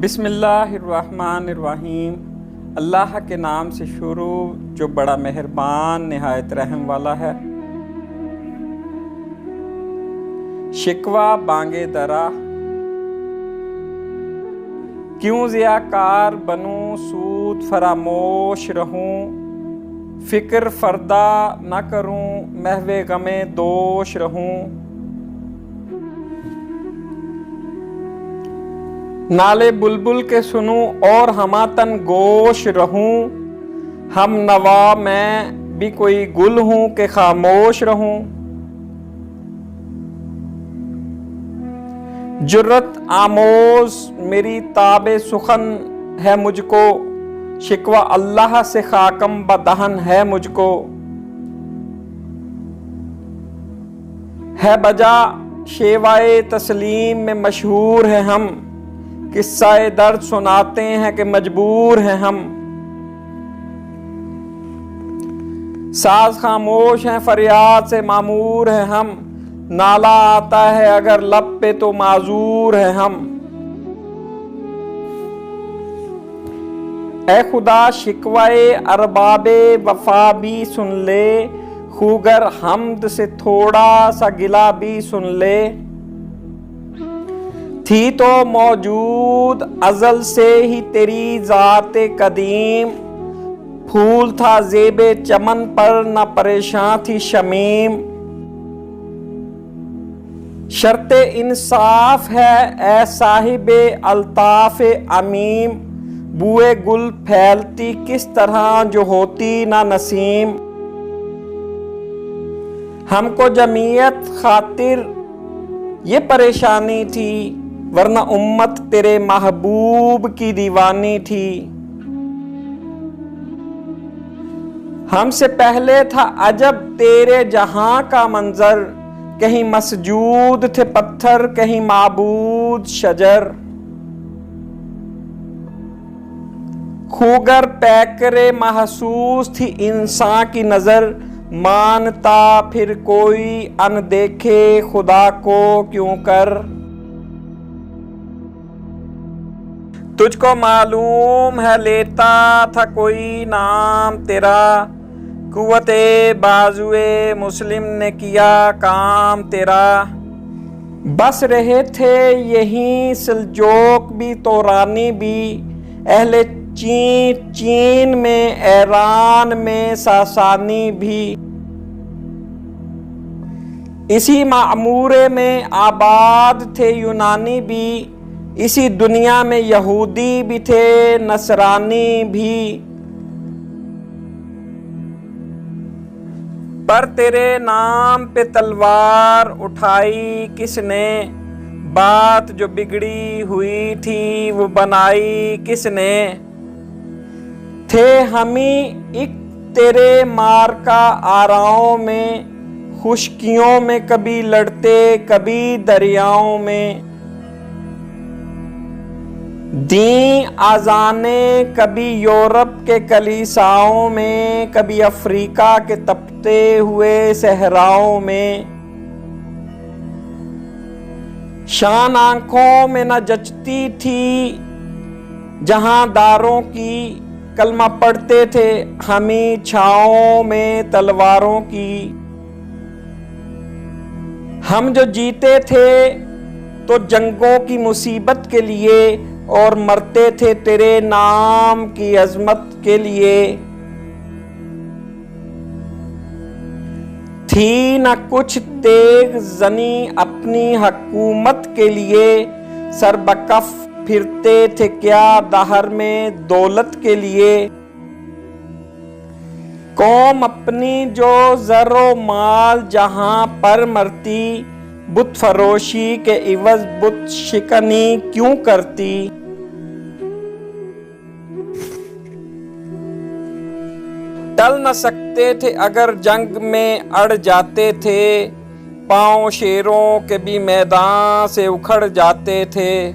بسم اللہ الرحمن الرحیم۔ اللہ کے نام سے شروع جو بڑا مہربان نہایت رحم والا ہے۔ شکوہ بانگے درا، کیوں ضیاءکار بنوں سود فراموش رہوں، فکر فردا نہ کروں محو غم دوش رہوں۔ نالے بلبل کے سنوں اور ہماتن گوش رہوں، ہم نوا میں بھی کوئی گل ہوں کہ خاموش رہوں۔ جرت آموز میری تاب سخن ہے مجھ کو، شکوہ اللہ سے خاکم بدہن ہے مجھ کو۔ ہے بجا شیوائے تسلیم میں مشہور ہے ہم، قصہ درد سناتے ہیں کہ مجبور ہیں ہم۔ ساز خاموش ہیں فریاد سے معمور ہیں ہم، نالہ آتا ہے اگر لب پہ تو معذور ہیں ہم۔ اے خدا شکوائے ارباب وفا بھی سن لے، خوگر حمد سے تھوڑا سا گلہ بھی سن لے۔ تھی تو موجود ازل سے ہی تیری ذات قدیم، پھول تھا زیب چمن پر نہ پریشان تھی شمیم۔ شرط انصاف ہے اے صاحب الطاف عمیم، بوئے گل پھیلتی کس طرح جو ہوتی نہ نسیم۔ ہم کو جمعیت خاطر یہ پریشانی تھی، ورنہ امت تیرے محبوب کی دیوانی تھی۔ ہم سے پہلے تھا عجب تیرے جہاں کا منظر، کہیں مسجود تھے پتھر کہیں معبود شجر۔ خوگر پیکرے محسوس تھی انسان کی نظر، مانتا پھر کوئی ان دیکھے خدا کو کیوں کر۔ تجھ کو معلوم ہے لیتا تھا کوئی نام تیرا، قوت بازوئے مسلم نے کیا کام تیرا۔ بس رہے تھے یہیں سلجوق بھی تورانی بھی، اہل چین میں ایران میں ساسانی بھی۔ اسی معمورے میں آباد تھے یونانی بھی، اسی دنیا میں یہودی بھی تھے نصرانی بھی۔ پر تیرے نام پہ تلوار اٹھائی کس نے، بات جو بگڑی ہوئی تھی وہ بنائی کس نے۔ تھے ہمیں ایک تیرے مارکا آراؤں میں، خشکیوں میں کبھی لڑتے کبھی دریاؤں میں۔ دیں آذانیں کبھی یورپ کے کلیساؤں میں، کبھی افریقہ کے تپتے ہوئے صحراؤں میں۔ شان آنکھوں میں نہ جچتی تھی جہاں داروں کی، کلمہ پڑھتے تھے ہمیں چھاؤں میں تلواروں کی۔ ہم جو جیتے تھے تو جنگوں کی مصیبت کے لیے، اور مرتے تھے تیرے نام کی عظمت کے لیے۔ تھی نہ کچھ تیغ زنی اپنی حکومت کے لیے، سر بکف پھرتے تھے کیا دہر میں دولت کے لیے۔ قوم اپنی جو زر و مال جہاں پر مرتی، بت فروشی کے عوض بت شکنی کیوں کرتی۔ ٹل نہ سکتے تھے اگر جنگ میں اڑ جاتے تھے، پاؤں شیروں کے بھی میدان سے اکھڑ جاتے تھے۔